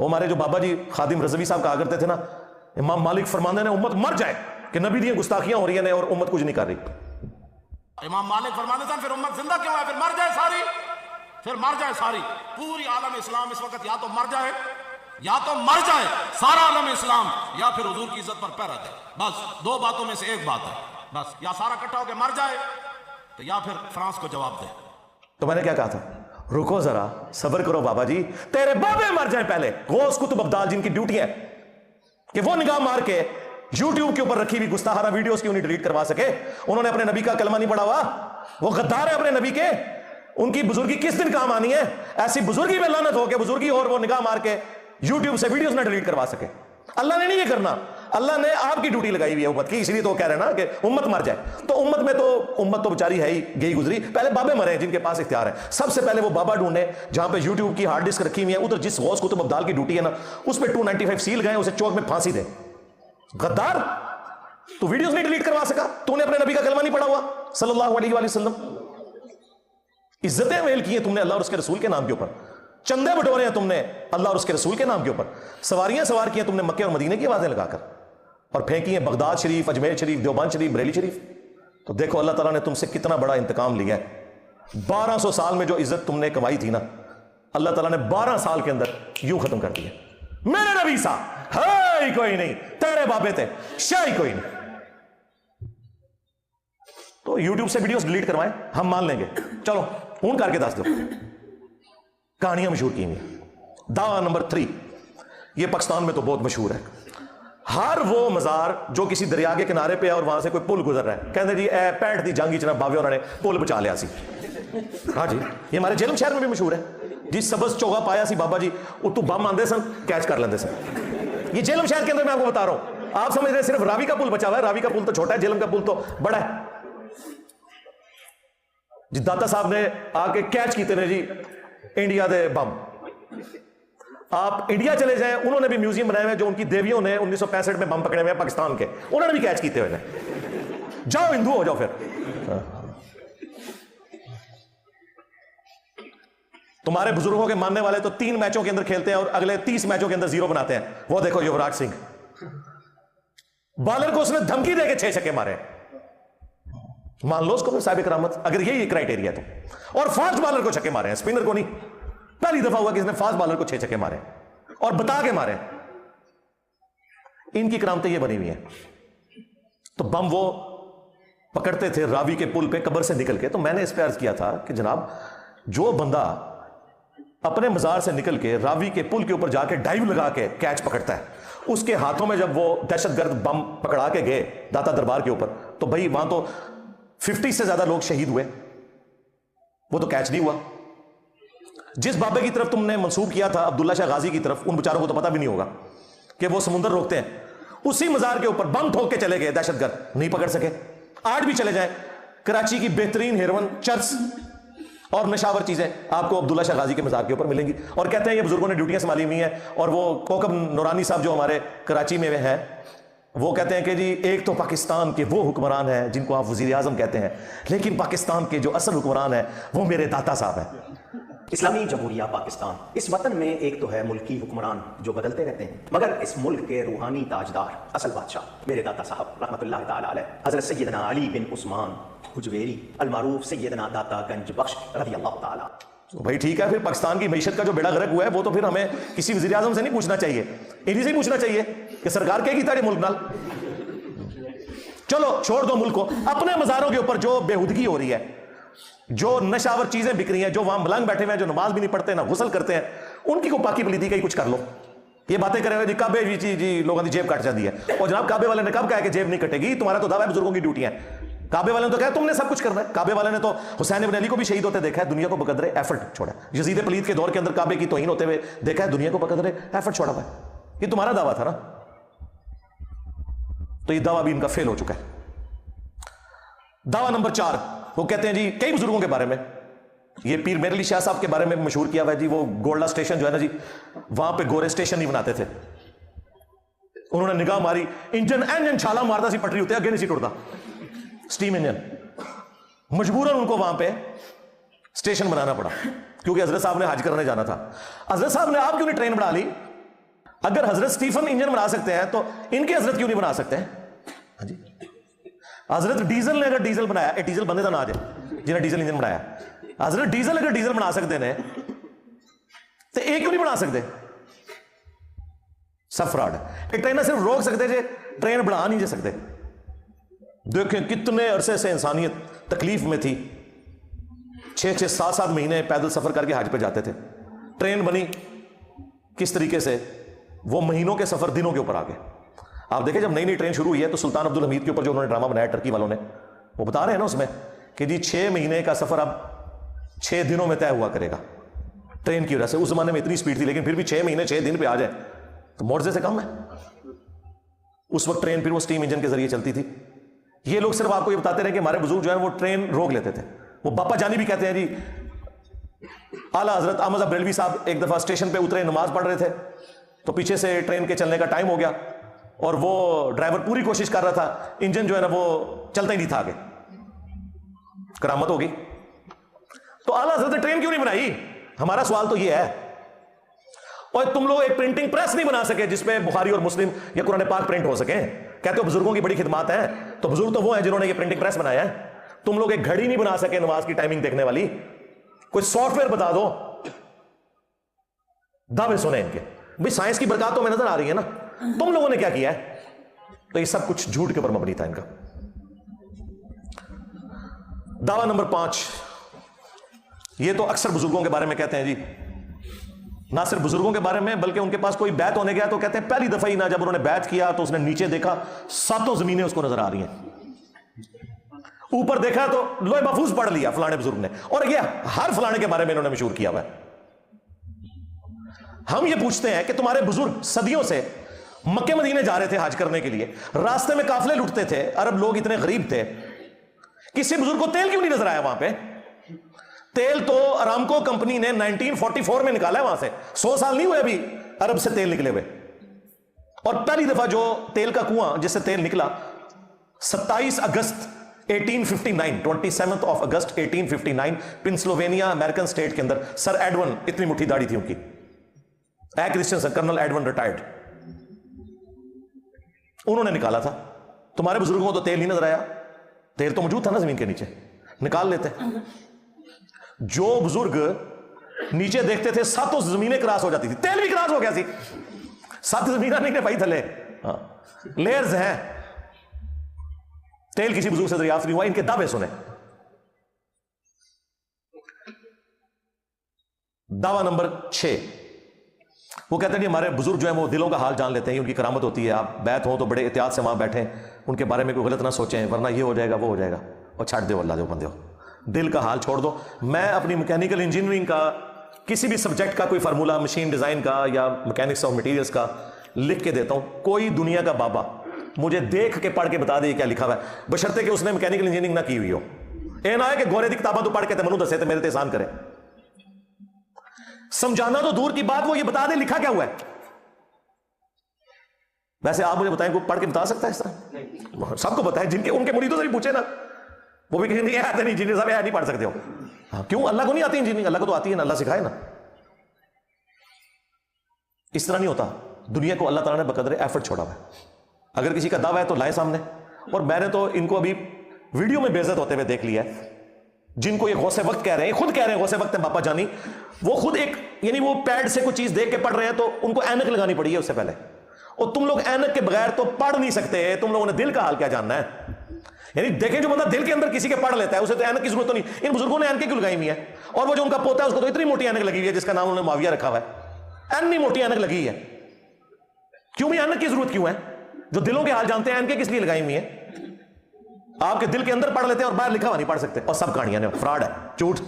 وہ ہمارے جو بابا جی خادم رضوی صاحب کہا کرتے تھے نا، امام مالک فرماندے نے امت مر جائے کہ نبی دی گستاخیاں ہو رہی ہیں اور امت کچھ نہیں کر رہی. امام مالک فرماتے تھے پھر امت زندہ کیوں ہے؟ پھر مر جائے ساری، پھر مر جائے ساری. پوری عالم اسلام اس وقت یا تو مر جائے، یا تو مر جائے سارا عالم اسلام، یا پھر حضور کی عزت پر پیرا جائے. بس دو باتوں میں سے ایک بات ہے. بس یا سارا اکٹھا ہو کے مر جائے تو یا پھر فرانس کو جواب دے. تو میں نے کیا کہا تھا؟ رکو ذرا، صبر کرو بابا جی، تیرے بابے مر جائیں پہلے. غوث قطب ابدال جن کی ڈیوٹی ہے کہ وہ نگاہ مار کے یوٹیوب کے اوپر رکھی ہوئی گستاخانہ ویڈیوز کیوں نہیں ڈیلیٹ کروا سکے؟ انہوں نے اپنے نبی کا کلمہ نہیں پڑھا ہوا، وہ غدار ہے اپنے نبی کے. ان کی بزرگی کس دن کام آنی ہے؟ ایسی بزرگی میں لعنت ہو کے بزرگی اور وہ نگاہ مار کے یوٹیوب سے ویڈیوز نہ ڈیلیٹ کروا سکے. اللہ نے نہیں یہ کرنا، اللہ نے آپ کی ڈیوٹی لگائی ہوئی ہے امت کی، اسی لیے تو کہہ رہے ہیں نا کہ امت مر جائے. تو امت تو بیچاری ہے ہی گئی گزری. پہلے بابے مرے جن کے پاس اختیار ہے. سب سے پہلے وہ بابا ڈھونڈے جہاں پہ یوٹیوب کی ہارڈ ڈسک رکھی ہوئی ہے، ادھر جس غوث قطب ابدال کی ڈیوٹی ہے نا اس پہ 295 سیل گئے، اسے چوک میں پھانسی دے. غدار، تو ویڈیوز نہیں ڈیلیٹ کروا سکا؟ تو نے اپنے نبی کا کلمہ نہیں پڑھا ہوا صلی اللہ علیہ وآلہ وسلم؟ عزتیں ویل کی ہیں تم نے اللہ اور اس کے رسول کے نام کے اوپر، چندے بٹورے ہیں تم نے اللہ اور اس کے رسول کے نام کے اوپر، سواریاں سوار کی ہیں تم نے مکے اور مدینے کی آوازیں لگا کر، اور پھینکی ہیں بغداد شریف، اجمیر شریف، دیوبند شریف، بریلی شریف. تو دیکھو اللہ تعالیٰ نے تم سے کتنا بڑا انتقام لیا ہے. 1200 سال میں جو عزت تم نے کمائی تھی نا، اللہ تعالیٰ نے 12 سال کے اندر یوں ختم کر دیا. میرے نبی سا ہے ہی کوئی نہیں، تیرے بابے تھے شاہ ہی کوئی نہیں. تو یوٹیوب سے ویڈیوز ڈیلیٹ کروائیں، ہم مان لیں گے. چلو فون کر کے دس دو. کہانیاں مشہور کی ہوئی. دعویٰ نمبر 3، یہ پاکستان میں تو بہت مشہور ہے. ہر وہ مزار جو کسی دریا کے کنارے پہ ہے اور وہاں سے کوئی پل گزر رہا ہے، کہتے جی اے پینٹ دی جنگی چنا باوے انہوں نے پل بچا لیا سی. ہاں جی، یہ ہمارے جہلم شہر میں بھی مشہور ہے. جی سبز چوگا پایا سی بابا جی، اتو بم آندے سن کیچ کر لیندے سن. یہ جہلم شہر کے اندر میں آپ کو بتا رہا ہوں. آپ سمجھ رہے ہیں صرف راوی کا پل بچا ہوا ہے؟ راوی کا پل تو چھوٹا ہے، جہلم کا پل تو بڑا ہے. جی داتا صاحب نے آ کے کیچ کیتے نے جی انڈیا دے بم. آپ انڈیا چلے جائیں، انہوں نے بھی میوزیم بنائے ہوئے جو ان کی دیویوں نے 1965 میں بم پکڑے ہوئے ہیں پاکستان کے، انہوں نے بھی کیچ کیتے ہوئے ہیں. جاؤ ہندو ہو جاؤ پھر. تمہارے بزرگوں کے ماننے والے تو 3 میچوں کے اندر کھیلتے ہیں اور اگلے 30 میچوں کے اندر 0 بناتے ہیں. وہ دیکھو یوراج سنگھ، بالر کو اس نے دھمکی دے کے 6 چھکے مارے. مان لو اس کو صاحب کرامت اگر یہی کرائٹیریا تو. اور فاسٹ بالر کو چھکے مارے ہیں، اسپنر کو نہیں. پہلی دفعہ ہوا کہ اس نے فاسٹ بالر کو 6 چھکے مارے اور بتا کے مارے. ان کی کرامتیں یہ بنی ہوئی ہیں. تو بم وہ پکڑتے تھے راوی کے پل پہ قبر سے نکل کے. تو میں نے اس پہ عرض کیا تھا کہ جناب جو بندہ اپنے مزار سے نکل کے راوی کے پل کے اوپر جا کے ڈائیو لگا کے کیچ پکڑتا ہے، اس کے ہاتھوں میں جب وہ دہشت گرد بم پکڑا کے گئے داتا دربار کے اوپر، تو بھائی وہاں تو 50 سے زیادہ لوگ شہید ہوئے، وہ تو کیچ نہیں ہوا. جس بابے کی طرف تم نے منسوب کیا تھا عبداللہ شاہ غازی کی طرف، ان بیچاروں کو تو پتہ بھی نہیں ہوگا کہ وہ سمندر روکتے ہیں. اسی مزار کے اوپر بم ٹھوک کے چلے گئے دہشت گرد، نہیں پکڑ سکے. آج بھی چلے جائیں، کراچی کی بہترین ہیروئن چرس اور نشاور چیزیں آپ کو عبداللہ شاہ غازی کے مزار کے اوپر ملیں گی. اور کہتے ہیں یہ بزرگوں نے ڈیوٹیاں سنبھالی ہوئی ہیں. اور وہ کوکب نورانی صاحب جو ہمارے کراچی میں ہیں، وہ کہتے ہیں کہ جی ایک تو پاکستان کے وہ حکمران ہیں جن کو آپ وزیر اعظم کہتے ہیں، لیکن پاکستان کے جو اصل حکمران ہیں وہ میرے داتا صاحب ہیں. اسلامی جمہوریہ پاکستان، اس وطن میں ایک تو ہے ملکی حکمران جو بدلتے رہتے ہیں، مگر اس ملک کے روحانی تاجدار اصل بادشاہ میرے داتا صاحب رحمۃ اللہ تعالی علیہ حضرت سیدنا علی بن عثمان حجویری المعروف سیدنا داتا گنج بخش رضی اللہ تعالی. بھائی ٹھیک ہے، پھر پاکستان کی معیشت کا جو بیڑا غرق ہوا ہے وہ تو پھر ہمیں کسی وزیر اعظم سے نہیں پوچھنا چاہیے، انہی سے ہی پوچھنا چاہیے کہ سرکار کیا کیتا ہے ملک نال. چلو چھوڑ دو ملک کو. اپنے مزاروں کے اوپر جو بےہودگی ہو رہی ہے، جو نشاور چیزیں بک رہی ہیں، جو وہاں ملنگ بیٹھے ہوئے ہیں، جو نماز بھی نہیں پڑھتے نہ غسل کرتے ہیں، ان کی کو پاکی پلیتی کا ہی کچھ کر لو. یہ باتیں کرے ہوئے جی کعبے جی لوگوں کی جیب کٹ جاتی ہے. اور جناب کعبے والے نے کب کہا کہ جیب نہیں کٹے گی؟ تمہارا تو دعویٰ ہے بزرگوں کی ڈیوٹی ہے. کعبے والے نے تو کہا تم نے سب کچھ کرنا ہے. کعبے والے نے تو حسین ابن علی کو بھی شہید ہوتے دیکھا ہے، دنیا کو بقدر ایفرٹ چھوڑا ہے. یزید پلید کے دور کے اندر کعبے کی توہین ہوتے ہوئے دیکھا ہے، دنیا کو بقدر ایفرٹ چھوڑا ہوا ہے. یہ تمہارا دعویٰ تھا نا، تو یہ دعویٰ بھی ان کا فیل ہو چکا ہے. دعویٰ نمبر 4، وہ کہتے ہیں جی کئی بزرگوں کے بارے میں، یہ پیر میر علی شاہ صاحب کے بارے میں مشہور کیا ہوا ہے جی. وہ گولڈا اسٹیشن جو ہے نا جی، وہاں پہ گورے اسٹیشن نہیں بناتے تھے. انہوں نے نگاہ ماری، انجن چھالا مارتا سی پٹری ہوتے اگے نہیں سی ٹوٹتا، سٹیم انجن. مجبوراً ان کو وہاں پہ اسٹیشن بنانا پڑا کیونکہ حضرت صاحب نے حج کرنے جانا تھا. حضرت صاحب نے آپ کیوں نہیں ٹرین بنا لی؟ اگر حضرت سٹیفن انجن بنا سکتے ہیں تو ان کے حضرت کیوں نہیں بنا سکتے ہیں؟ ہاں جی، حضرت ڈیزل نے اگر ڈیزل بنایا، ڈیزل بندے کا نا جائے جنہیں ڈیزل انجن بنایا، حضرت ڈیزل اگر ڈیزل بنا سکتے ہیں تو ایک کیوں نہیں بنا سکتے؟ سب فراڈ ہے. ٹرین صرف روک سکتے جے، ٹرین بنا نہیں جا سکتے. دیکھیں کتنے عرصے سے انسانیت تکلیف میں تھی، 6-6 7-7 مہینے پیدل سفر کر کے حج پہ جاتے تھے. ٹرین بنی کس طریقے سے؟ وہ مہینوں کے سفر دنوں کے اوپر آ گئے. آپ دیکھیں جب نئی نئی ٹرین شروع ہوئی ہے تو سلطان عبدالحمید کے اوپر جو انہوں نے ڈرامہ بنایا ٹرکی والوں نے، وہ بتا رہے ہیں نا اس میں کہ جی 6 مہینے کا سفر اب 6 دنوں میں طے ہوا کرے گا ٹرین کی وجہ سے. اس زمانے میں اتنی سپیڈ تھی لیکن پھر بھی 6 مہینے 6 دن پہ آ جائے تو معجزے سے کم ہے. اس وقت ٹرین پھر وہ سٹیم انجن کے ذریعے چلتی تھی. یہ لوگ صرف آپ کو یہ بتاتے رہے کہ ہمارے بزرگ جو ہیں وہ ٹرین روک لیتے تھے. وہ باپا جانی بھی کہتے ہیں جی اعلیٰ حضرت احمد بریلوی صاحب ایک دفعہ اسٹیشن پہ اترے، نماز پڑھ رہے تھے تو پیچھے سے ٹرین کے چلنے کا ٹائم ہو گیا اور وہ ڈرائیور پوری کوشش کر رہا تھا، انجن جو ہے نا وہ چلتا ہی نہیں تھا آگے. کرامت ہوگی. تو اعلیٰ حضرت نے ٹرین کیوں نہیں بنائی؟ ہمارا سوال تو یہ ہے. اور تم لوگ ایک پرنٹنگ پریس نہیں بنا سکے جس پہ بخاری اور مسلم یا قرآن پاک پرنٹ ہو سکے. کہتے ہو بزرگوں کی بڑی خدمات ہیں، تو بزرگ تو وہ ہیں جنہوں نے یہ پرنٹنگ پریس بنایا ہے. تم لوگ ایک گھڑی نہیں بنا سکے نماز کی ٹائمنگ دیکھنے والی. کوئی سافٹ ویئر بتا دو. دعوے سنیں ان کے بھائی سائنس کی برکات تو میں نظر آ رہی ہے نا، تم لوگوں نے کیا کیا ہے؟ تو یہ سب کچھ جھوٹ کے اوپر مبنی تھا ان کا. دعویٰ نمبر 5، یہ تو اکثر بزرگوں کے بارے میں کہتے ہیں جی، نہ صرف بزرگوں کے بارے میں بلکہ ان کے پاس کوئی بیعت ہونے گیا تو کہتے ہیں پہلی دفعہ ہی نہ جب انہوں نے بیعت کیا تو اس نے نیچے دیکھا 7 زمینیں اس کو نظر آ رہی ہیں، اوپر دیکھا تو لوح محفوظ پڑھ لیا فلانے بزرگ نے، اور یہ ہر فلانے کے بارے میں انہوں نے مشہور کیا ہوا ہے. ہم یہ پوچھتے ہیں کہ تمہارے بزرگ صدیوں سے مکے مدینے جا رہے تھے حج کرنے کے لیے، راستے میں قافلے لٹتے تھے، عرب لوگ اتنے غریب تھے، کسی بزرگ کو تیل کیوں نہیں نظر آیا وہاں پہ؟ تیل تو ارامکو کمپنی نے 1944 میں نکالا ہے وہاں سے. 100 سال نہیں ہوئے ابھی عرب سے تیل نکلے ہوئے. اور پہلی دفعہ جو تیل کا کنواں جس سے تیل نکلا 27 اگست 1859 27 اگست 1859 پنسلوینیا امریکن اسٹیٹ کے اندر سر ایڈون، اتنی مٹھی داڑھی تھی ان کی، کرسچن کرنل ایڈون ریٹائرڈ، انہوں نے نکالا تھا. تمہارے بزرگوں کو تو تیل نہیں نظر آیا. تیل تو موجود تھا نا زمین کے نیچے، نکال لیتے. جو بزرگ نیچے دیکھتے تھے 7 زمینیں کراس ہو جاتی تھی، تیل بھی کراس ہو گیا سی. 7 زمینیں نہیں نے پائی تھلے، لیئرز ہیں. تیل کسی بزرگ سے دریافت نہیں ہوا. ان کے دعوے سنیں. دعویٰ نمبر 6، وہ کہتے ہیں ہمارے بزرگ جو ہیں وہ دلوں کا حال جان لیتے ہیں، ان کی کرامت ہوتی ہے. آپ بیعت ہوں تو بڑے احتیاط سے وہاں بیٹھیں، ان کے بارے میں کوئی غلط نہ سوچیں ورنہ یہ ہو جائے گا وہ ہو جائے گا. اور چھاڑ دو اللہ دے بندے ہو، دل کا حال چھوڑ دو. میں اپنی میکینیکل انجینئرنگ کا کسی بھی سبجیکٹ کا کوئی فارمولا مشین ڈیزائن کا یا میکینکس آف مٹیریلز کا لکھ کے دیتا ہوں. کوئی دنیا کا بابا مجھے دیکھ کے پڑھ کے بتا دے کیا لکھا ہوا ہے، بشرطے کہ اس نے میکینیکل انجینئرنگ نہ کی ہوئی ہو. اے نہ ہے کہ گورے دی کتاباں تو پڑھ کے منو دسے تو میرے تے احسان کرے. سمجھانا تو دور کی بات، وہ یہ بتا دے لکھا کیا ہوا ہے. ویسے آپ مجھے بتائیں کوئی پڑھ کے بتا سکتا ہے اس طرح؟ سب کو بتائیں، جن کے ان کے مریدوں سے بھی پوچھے نا، وہ بھی کہیں نہیں آتے نہیں انجینئر صاحب نہیں پڑھ سکتے ہو. کیوں؟ اللہ کو نہیں آتی انجینئرنگ؟ اللہ کو تو آتی ہے نا، اللہ سکھائے نا. اس طرح نہیں ہوتا. دنیا کو اللہ تعالیٰ نے بقدر ایفرٹ چھوڑا ہوا ہے. اگر کسی کا دعویٰ ہے تو لائے سامنے. اور میں نے تو ان کو ابھی ویڈیو میں بے عزت ہوتے ہوئے دیکھ لیا ہے. جن کو یہ غوث وقت کہہ رہے ہیں، خود کہہ رہے ہیں غوث وقت ہے باپا جانی، وہ خود ایک یعنی وہ پیڈ سے کوئی چیز دیکھ کے پڑھ رہے ہیں تو ان کو اینک لگانی پڑی ہے اس سے پہلے. اور تم لوگ اینک کے بغیر تو پڑھ نہیں سکتے. تم لوگوں نے دل کا حال کیا جاننا ہے؟ یعنی دیکھیں جو بندہ دل کے اندر کسی کے پڑھ لیتا ہے اسے تو اینک کی ضرورت تو نہیں. ان بزرگوں نے اینکیں کیوں لگائی ہوئی ہے؟ اور وہ جو ان کا پوتا ہے اس کو تو اتنی موٹی اینک لگی ہوئی ہے جس کا نام انہوں نے معاویہ رکھا ہوا ہے. اتنی موٹی اینک لگی ہے. کیوں بھی اینک کی ضرورت کیوں ہے؟ جو دلوں کے حال جانتے ہیں اینکیں کس لیے لگائی ہوئی ہیں؟ آپ کے دل کے اندر پڑھ لیتے ہیں اور باہر لکھا ہوا نہیں پڑھ سکتے. اور سب کہانیاں نے فراڈ ہے، جھوٹ.